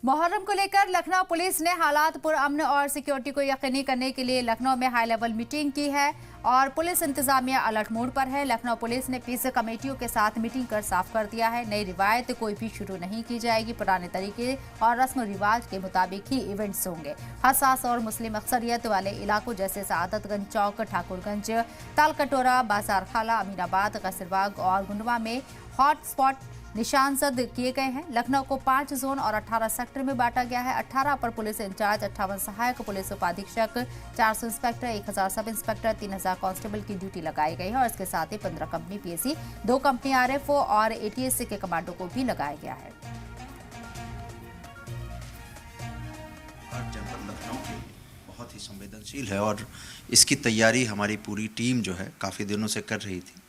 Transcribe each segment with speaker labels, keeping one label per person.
Speaker 1: मुहर्रम को लेकर लखनऊ पुलिस ने हालात पुरअमन और सिक्योरिटी को यकीनी करने के लिए लखनऊ में हाई लेवल मीटिंग की है और पुलिस इंतजामिया अलर्ट मोड पर है। लखनऊ पुलिस ने पीस कमेटियों के साथ मीटिंग कर साफ कर दिया है, नई रिवायत कोई भी शुरू नहीं की जाएगी। पुराने तरीके और रस्म रिवाज के मुताबिक ही इवेंट्स होंगे। हसास और मुस्लिम अक्सरियत वाले इलाकों जैसे सआदतगंज चौक, ठाकुरगंज, तालकटोरा, बाजार खाला, अमीनाबाद, कसरबाग और गुंडवा में हॉट स्पॉट निशानजद किए गए हैं। लखनऊ को 5 जोन और 18 सेक्टर में बांटा गया है। 18 अपर पुलिस इंचार्ज, 58 सहायक पुलिस उपाधीक्षक, 400 इंस्पेक्टर, 1000 सब इंस्पेक्टर, 3000 कांस्टेबल की ड्यूटी लगाई गई है और इसके साथ ही 15 कंपनी पीएसी, 2 कंपनी आरएफओ और एटीएस के कमांडो को भी लगाया गया है।
Speaker 2: जनपद लखनऊ के बहुत ही संवेदनशील है और इसकी तैयारी हमारी पूरी टीम जो है काफ़ी दिनों से कर रही थी।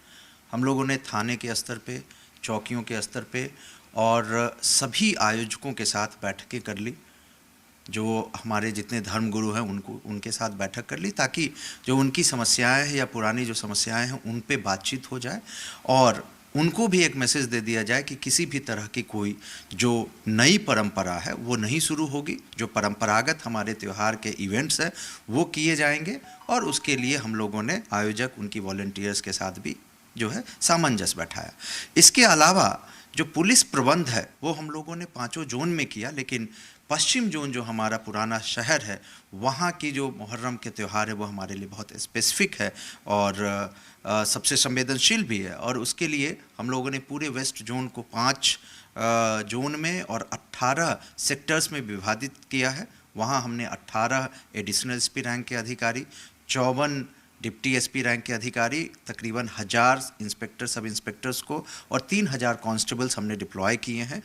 Speaker 2: हम लोगों ने थाने के स्तर पे, चौकियों के स्तर पे और सभी आयोजकों के साथ बैठकें कर ली। जो हमारे जितने धर्मगुरु हैं उनके साथ बैठक कर ली ताकि जो उनकी समस्याएं हैं या पुरानी जो समस्याएं हैं उन पे बातचीत हो जाए और उनको भी एक मैसेज दे दिया जाए कि किसी भी तरह की कोई जो नई परंपरा है वो नहीं शुरू होगी। जो परंपरागत हमारे त्यौहार के इवेंट्स हैं वो किए जाएंगे और उसके लिए हम लोगों ने आयोजक, उनकी वॉलंटियर्स के साथ भी जो है सामंजस्य बैठाया। इसके अलावा जो पुलिस प्रबंध है वो हम लोगों ने 5 जोन में किया, लेकिन पश्चिम जोन जो हमारा पुराना शहर है वहाँ की जो मुहर्रम के त्यौहार है वो हमारे लिए बहुत स्पेसिफिक है और सबसे संवेदनशील भी है और उसके लिए हम लोगों ने पूरे वेस्ट जोन को 5 जोन में और 18 सेक्टर्स में विभाजित किया है। वहाँ हमने 18 एडिशनल एसपी रैंक के अधिकारी, 54 डिप्टी एसपी रैंक के अधिकारी, तकरीबन 1000 इंस्पेक्टर, सब इंस्पेक्टर्स को और 3000 कांस्टेबल्स हमने डिप्लॉय किए हैं।